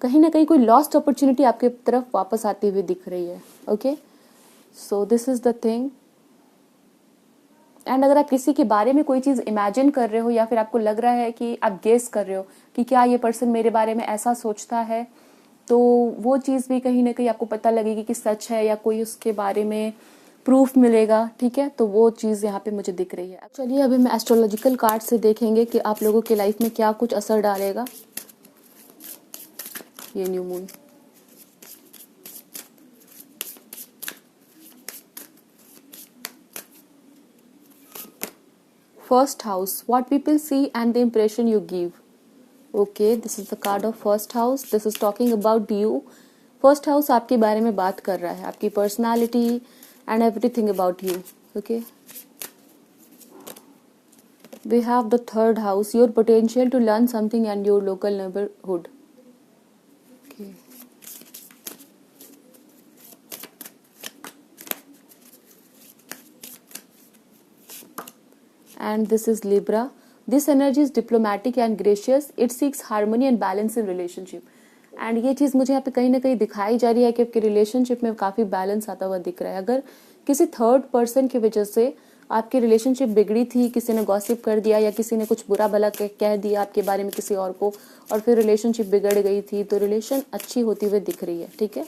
कहीं ना कहीं कोई लॉस्ट अपॉर्चुनिटी आपके तरफ वापस आती हुई दिख रही है, okay. So this is the thing. And अगर आप किसी के बारे में कोई चीज़ इमेजिन कर रहे हो या फिर आपको लग रहा है कि आप गेस कर रहे हो कि क्या ये पर्सन मेरे बारे में ऐसा सोचता है, तो वो चीज़ भी कहीं ना कहीं आपको पता लगेगी कि सच है या कोई उसके बारे में प्रूफ मिलेगा, ठीक है। तो वो चीज़ यहाँ पे मुझे दिख रही है। चलिए अभी मैं एस्ट्रोलॉजिकल कार्ड से देखेंगे कि आप लोगों के लाइफ में क्या कुछ असर डालेगा। ये new moon. First house, what people see and the impression you give. Okay, this is the card of first house. This is talking about you. First house आपके बारे में बात कर रहा है, आपकी personality and everything about you. Okay. We have the third house, your potential to learn something and your local neighborhood. Okay. And this is Libra. This energy is diplomatic and gracious. It seeks harmony and balance in relationship. And ये चीज़ मुझे यहाँ पे कहीं ना कहीं दिखाई जा रही है कि आपके रिलेशनशिप में काफ़ी बैलेंस आता हुआ दिख रहा है। अगर किसी थर्ड पर्सन की वजह से आपकी रिलेशनशिप बिगड़ी थी, किसी ने गॉसिप कर दिया या किसी ने कुछ बुरा भला कह दिया आपके बारे में किसी और को, और फिर रिलेशनशिप बिगड़ गई थी, तो रिलेशन अच्छी होती हुई दिख रही है। ठीक है,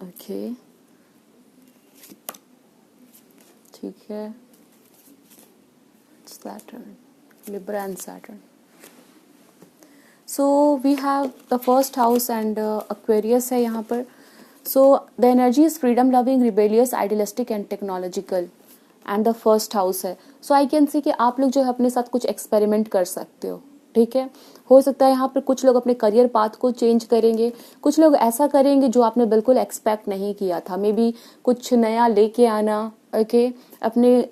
ओके, ठीक है। Saturn, Libra and Saturn. So we have the first house and Aquarius है यहाँ पर. So the energy is freedom loving, rebellious, idealistic and technological. And the first house है. So I can see कि आप लोग जो है अपने साथ कुछ एक्सपेरिमेंट कर सकते हो। ठीक है, हो सकता है यहाँ पर कुछ लोग अपने करियर पाथ को चेंज करेंगे, कुछ लोग ऐसा करेंगे जो आपने बिल्कुल एक्सपेक्ट नहीं किया था। मे बी कुछ नया लेके आना। ओके, अपने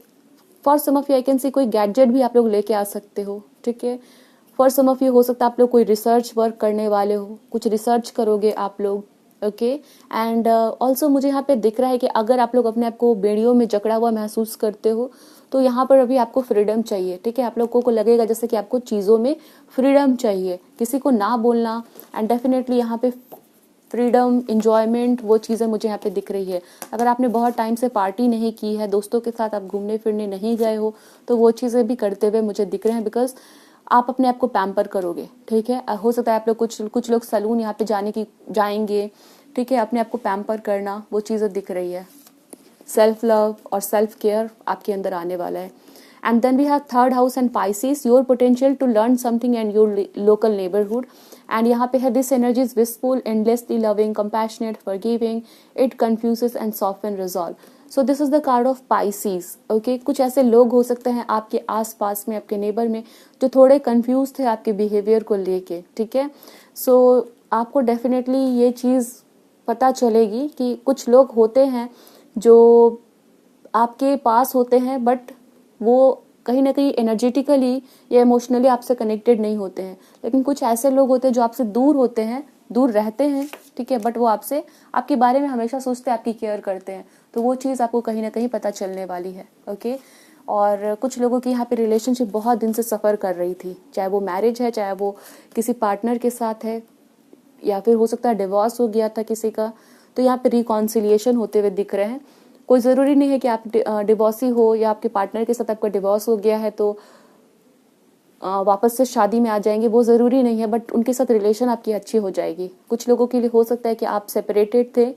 for some of you I can see कोई गैजेट भी आप लोग लेके आ सकते हो। ठीक है, फॉर सम ऑफ यू हो सकता है आप लोग कोई रिसर्च वर्क करने वाले हो, कुछ रिसर्च करोगे आप लोग। ओके, एंड ऑल्सो मुझे यहाँ पे दिख रहा है कि अगर आप लोग अपने आप को बेड़ियों में जकड़ा हुआ महसूस करते हो तो यहाँ पर अभी आपको फ्रीडम चाहिए। ठीक है, आप लोगों को लगेगा जैसे कि आपको चीज़ों में फ्रीडम चाहिए, किसी को ना बोलना, एंड डेफिनेटली यहाँ पे फ्रीडम, इंजॉयमेंट, वो चीज़ें मुझे यहाँ पे दिख रही है। अगर आपने बहुत टाइम से पार्टी नहीं की है, दोस्तों के साथ आप घूमने फिरने नहीं गए हो, तो वो चीज़ें भी करते हुए मुझे दिख रहे हैं, बिकॉज आप अपने आप को पैम्पर करोगे। ठीक है, हो सकता है आप लोग कुछ लोग सैलून यहाँ पे जाएंगे। ठीक है, अपने आप को पैम्पर करना, वो चीज़ें दिख रही है। सेल्फ लव और सेल्फ केयर आपके अंदर आने वाला है। And then we have third house and Pisces, your potential to learn something and your local neighbourhood. And यहाँ पे है this energy is blissful, endlessly loving, compassionate, forgiving, it confuses and soften resolve. So this is the card of Pisces. Okay, कुछ ऐसे लोग हो सकते हैं आपके आसपास में, आपके नेबर में, जो थोड़े कंफ्यूज थे आपके बिहेवियर को लेके। ठीक है, सो आपको डेफिनेटली ये चीज़ पता चलेगी कि कुछ लोग होते हैं जो आपके पास होते हैं बट वो कहीं ना कहीं एनर्जेटिकली या इमोशनली आपसे कनेक्टेड नहीं होते हैं, लेकिन कुछ ऐसे लोग होते हैं जो आपसे दूर होते हैं, दूर रहते हैं। ठीक है, बट वो आपसे, आपके बारे में हमेशा सोचते हैं, आपकी केयर करते हैं, तो वो चीज़ आपको कहीं ना कहीं पता चलने वाली है। ओके, और कुछ लोगों की यहाँ पे रिलेशनशिप बहुत दिन से सफ़र कर रही थी, चाहे वो मैरिज है, चाहे वो किसी पार्टनर के साथ है, या फिर हो सकता है डिवोर्स हो गया था किसी का, तो यहाँ पे रिकॉन्सिलिएशन होते हुए दिख रहे हैं। कोई ज़रूरी नहीं है कि आप डिवोर्सी हो या आपके पार्टनर के साथ आपका डिवोर्स हो गया है तो वापस से शादी में आ जाएंगे, वो ज़रूरी नहीं है, बट उनके साथ रिलेशन आपकी अच्छी हो जाएगी। कुछ लोगों के लिए हो सकता है कि आप सेपरेटेड थे,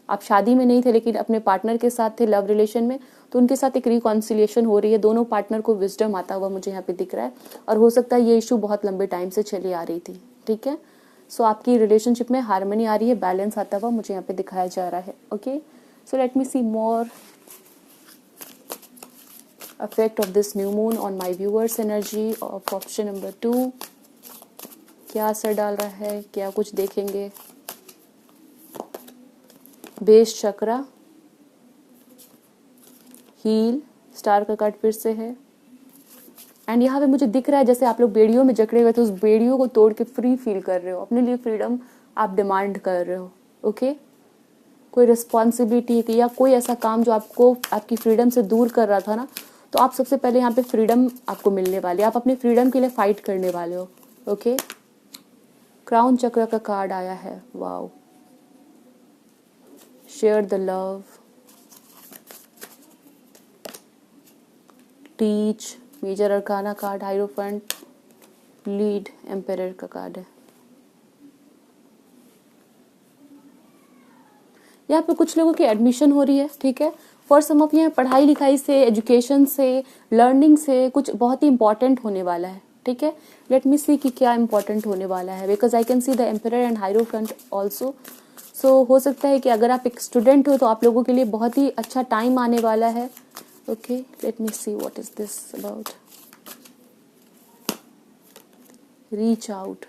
आप शादी में नहीं थे लेकिन अपने पार्टनर के साथ थे लव रिलेशन में, तो उनके साथ एक रिकॉन्सिलिएशन हो रही है, दोनों पार्टनर को विजडम आता हुआ मुझे यहाँ पे दिख रहा है, और हो सकता है ये इशू बहुत लंबे टाइम से चली आ रही थी। ठीक है, सो आपकी रिलेशनशिप में हार्मनी आ रही है, बैलेंस आता हुआ मुझे यहाँ पे दिखाया जा रहा है। Okay, so let me see more effect of this new moon on my viewers energy of option number 2। क्या असर डाल रहा है, क्या कुछ देखेंगे। बेस चक्रा, हील, स्टार का कार्ड फिर से है, एंड यहाँ पे मुझे दिख रहा है जैसे आप लोग बेड़ियों में जकड़े हुए थे, उस बेड़ियों को तोड़ के फ्री फील कर रहे हो, अपने लिए फ्रीडम आप डिमांड कर रहे हो। ओके, कोई रिस्पॉन्सिबिलिटी या कोई ऐसा काम जो आपको आपकी फ्रीडम से दूर कर रहा था ना, तो आप सबसे पहले यहाँ पे फ्रीडम आपको मिलने वाली है, आप अपनी फ्रीडम के लिए फाइट करने वाले हो। ओके, क्राउन चक्र का कार्ड आया है, wow, share the love, teach, major arcana card, hierophant, lead, emperor का कार्ड है। यहाँ पे कुछ लोगों की एडमिशन हो रही है। ठीक है, फॉर सम ऑफ यहाँ पढ़ाई लिखाई से, एजुकेशन से, लर्निंग से कुछ बहुत ही इंपॉर्टेंट होने वाला है। ठीक है। लेट मी सी कि क्या इंपॉर्टेंट होने वाला है, because I can see the emperor and hierophant also. So हो सकता है कि अगर आप एक स्टूडेंट हो तो आप लोगों के लिए बहुत ही अच्छा टाइम आने वाला है। Okay, late me see what is this about. Reach out,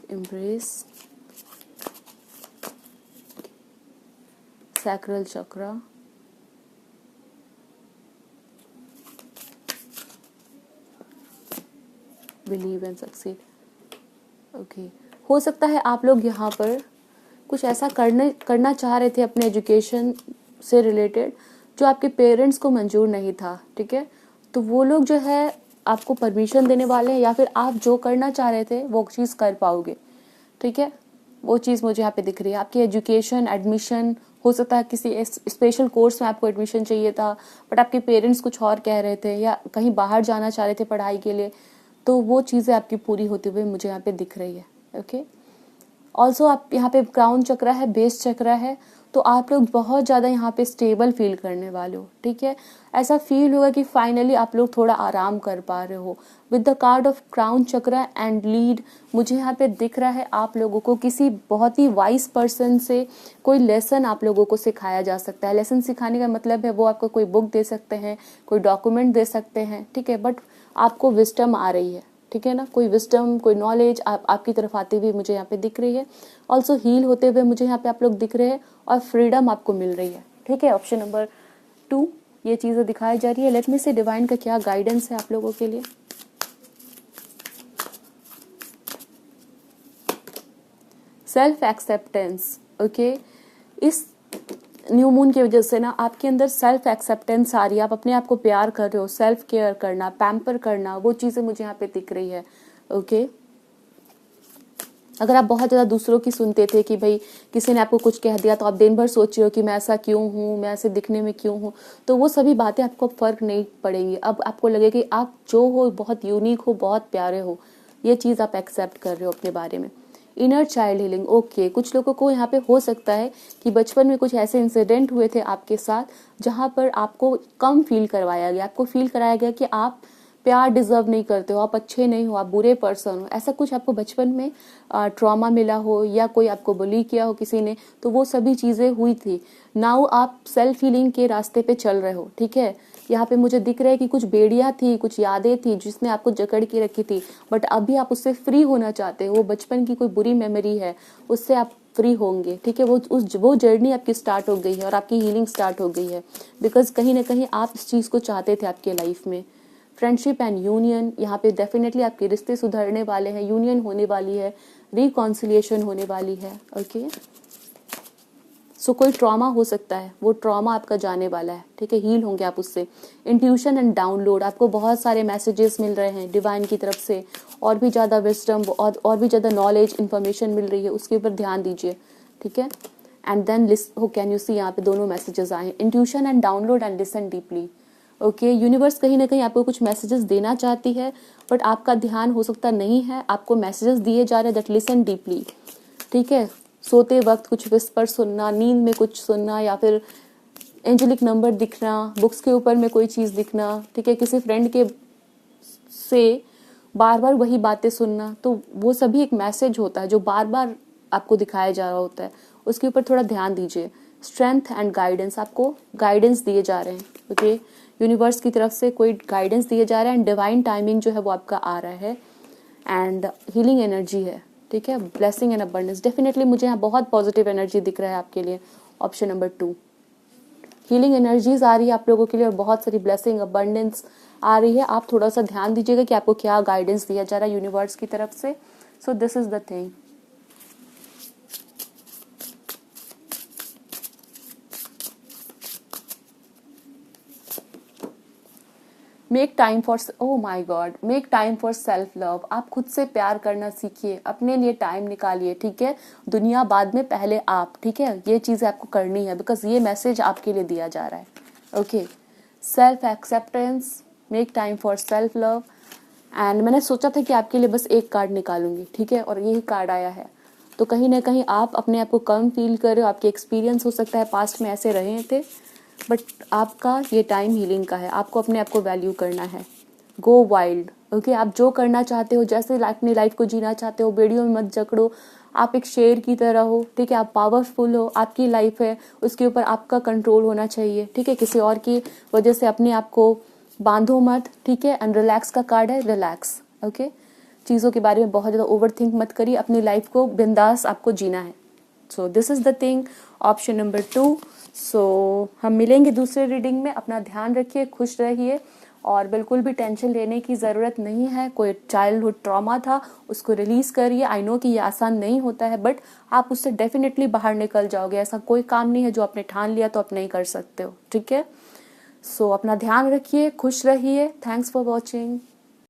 embrace, sacral chakra, believe and succeed। Okay, हो सकता है आप लोग यहाँ पर कुछ ऐसा करना चाह रहे थे अपने एजुकेशन से रिलेटेड जो आपके पेरेंट्स को मंजूर नहीं था, ठीक है। तो वो लोग जो है आपको परमिशन देने वाले हैं, या फिर आप जो करना चाह रहे थे वो चीज़ कर पाओगे, ठीक है। वो चीज़ मुझे यहाँ पे दिख रही है। आपकी एजुकेशन, एडमिशन, हो सकता है किसी स्पेशल कोर्स में आपको एडमिशन चाहिए था बट आपके पेरेंट्स कुछ और कह रहे थे, या कहीं बाहर जाना चाह रहे थे पढ़ाई के लिए, तो वो चीज़ें आपकी पूरी होती हुई मुझे यहाँ पे दिख रही है। ओके, ऑल्सो आप यहाँ पे क्राउन चक्रा है, बेस चक्रा है, तो आप लोग बहुत ज़्यादा यहाँ पे स्टेबल फील करने वाले हो, ठीक है। ऐसा फील होगा कि फाइनली आप लोग थोड़ा आराम कर पा रहे हो। With the card of crown chakra and lead, मुझे यहाँ पे दिख रहा है आप लोगों को किसी बहुत ही वाइज पर्सन से कोई लेसन आप लोगों को सिखाया जा सकता है। लेसन सिखाने का मतलब है वो आपको कोई बुक दे सकते हैं, कोई डॉक्यूमेंट दे सकते हैं, ठीक है, बट आपको विजडम आ रही है, ठीक है ना। कोई विजडम, कोई नॉलेज आपकी तरफ आती हुई मुझे यहाँ पे दिख रही है। ऑल्सो हील होते हुए मुझे यहाँ पे आप लोग दिख रहे हैं, और फ्रीडम आपको मिल रही है, ठीक है। ऑप्शन नंबर 2 ये चीज़ें दिखाई जा रही है। लेट मी से डिवाइन का क्या गाइडेंस है आप लोगों के लिए। Self acceptance, okay. इस न्यू मून की वजह से ना आपके अंदर सेल्फ एक्सेप्टेंस आ रही है, आप अपने आप को प्यार कर रहे हो, सेल्फ केयर करना, पैम्पर करना, वो चीज़ें मुझे यहाँ पे दिख रही है। ओके, अगर आप बहुत ज़्यादा दूसरों की सुनते थे कि भाई किसी ने आपको कुछ कह दिया तो आप दिन भर सोच रहे हो कि मैं ऐसा क्यों हूँ, मैं ऐसे दिखने में क्यों हूँ, तो वो सभी बातें आपको फ़र्क नहीं पड़ेंगी। अब आपको लगे कि आप जो हो बहुत यूनिक हो, बहुत प्यारे हो, ये चीज़ आप एक्सेप्ट कर रहे हो अपने बारे में। Inner child healing, okay. कुछ लोगों को यहाँ पे हो सकता है कि बचपन में कुछ ऐसे इंसिडेंट हुए थे आपके साथ जहाँ पर आपको कम फील करवाया गया, आपको फील कराया गया कि आप प्यार डिजर्व नहीं करते हो, आप अच्छे नहीं हो, आप बुरे पर्सन हो। ऐसा कुछ आपको बचपन में ट्रॉमा मिला हो, या कोई आपको बुली किया हो किसी ने, तो वो सभी चीज़ें हुई थी। नाउ आप सेल्फ हीलिंग के रास्ते पे चल रहे हो, ठीक है। यहाँ पे मुझे दिख रहा है कि कुछ बेड़ियाँ थी, कुछ यादें थी जिसने आपको जकड़ के रखी थी, बट अभी आप उससे फ्री होना चाहते हो। वो बचपन की कोई बुरी मेमोरी है, उससे आप फ्री होंगे, ठीक है। वो जर्नी आपकी स्टार्ट हो गई है और आपकी हीलिंग स्टार्ट हो गई है, बिकॉज कहीं ना कहीं आप इस चीज़ को चाहते थे आपके लाइफ में। फ्रेंडशिप एंड यूनियन, यहाँ पे डेफिनेटली आपके रिश्ते सुधरने वाले हैं, यूनियन होने वाली है, रिकॉन्सिलिएशन होने वाली है। ओके, सो कोई ट्रॉमा हो सकता है, वो ट्रॉमा आपका जाने वाला है, ठीक है, हील होंगे आप उससे। इंट्यूशन एंड डाउनलोड, आपको बहुत सारे मैसेजेस मिल रहे हैं डिवाइन की तरफ से, और भी ज़्यादा विजडम और भी ज़्यादा नॉलेज, इन्फॉर्मेशन मिल रही है, उसके ऊपर ध्यान दीजिए, ठीक है। एंड देन हो कैन यू सी, यहाँ पे दोनों मैसेजेस आए हैं, intuition and download and listen deeply. Okay, universe कहीं ना कहीं आपको कुछ मैसेजेस देना चाहती है, बट आपका ध्यान हो सकता नहीं है, आपको मैसेजेस दिए जा रहे हैं दैट लिसन डीपली, ठीक है। सोते वक्त कुछ विस्पर सुनना, नींद में कुछ सुनना, या फिर एंजेलिक नंबर दिखना, बुक्स के ऊपर में कोई चीज़ दिखना, ठीक है, किसी फ्रेंड के से बार बार वही बातें सुनना, तो वो सभी एक मैसेज होता है जो बार बार आपको दिखाया जा रहा होता है, उसके ऊपर थोड़ा ध्यान दीजिए। स्ट्रेंथ एंड गाइडेंस, आपको गाइडेंस दिए जा रहे हैं, ओके। यूनिवर्स की तरफ से कोई गाइडेंस दिए जा रहा है, एंड डिवाइन टाइमिंग जो है वो आपका आ रहा है, एंड हीलिंग एनर्जी है, ठीक है। ब्लेसिंग एंड अबंडेंस, डेफिनेटली मुझे यहाँ बहुत पॉजिटिव एनर्जी दिख रहा है आपके लिए। ऑप्शन नंबर 2, हीलिंग एनर्जीज आ रही है आप लोगों के लिए, और बहुत सारी ब्लेसिंग, अबंडेंस आ रही है। आप थोड़ा सा ध्यान दीजिएगा कि आपको क्या गाइडेंस दिया जा रहा है यूनिवर्स की तरफ से। सो this is the thing. Make time for, oh my God, make time for self love. आप खुद से प्यार करना सीखिए, अपने लिए टाइम निकालिए, ठीक है। दुनिया बाद में, पहले आप, ठीक है। ये चीज़ें आपको करनी है, बिकॉज ये मैसेज आपके लिए दिया जा रहा है। Okay, self acceptance, make time for self love. And मैंने सोचा था कि आपके लिए बस एक कार्ड निकालूंगी, ठीक है, और यही कार्ड आया है। तो कहीं ना कहीं आप अपने आप को कम फील कर रहे हो, आपके एक्सपीरियंस हो सकता है पास्ट में ऐसे रहे थे, बट आपका ये टाइम हीलिंग का है, आपको अपने आप को वैल्यू करना है। गो वाइल्ड। ओके, आप जो करना चाहते हो, जैसे अपनी लाइफ को जीना चाहते हो, बेड़ियों में मत जकड़ो, आप एक शेर की तरह हो, ठीक है, आप पावरफुल हो, आपकी लाइफ है, उसके ऊपर आपका कंट्रोल होना चाहिए, ठीक है, किसी और की वजह से अपने आप को बांधो मत, ठीक है। एंड रिलैक्स का कार्ड है, रिलैक्स। ओके, चीज़ों के बारे में बहुत ज़्यादा ओवर थिंक मत करिए, अपनी लाइफ को बिंदास आपको जीना है। So this is the thing, option number 2। सो हम मिलेंगे दूसरे रीडिंग में। अपना ध्यान रखिए, खुश रहिए और बिल्कुल भी टेंशन लेने की ज़रूरत नहीं है। कोई चाइल्डहुड ट्रॉमा था, उसको रिलीज़ करिए। आई नो कि ये आसान नहीं होता है, बट आप उससे डेफिनेटली बाहर निकल जाओगे। ऐसा कोई काम नहीं है जो आपने ठान लिया तो आप नहीं कर सकते हो, ठीक है। सो अपना ध्यान रखिए, खुश रहिए। Thanks for watching.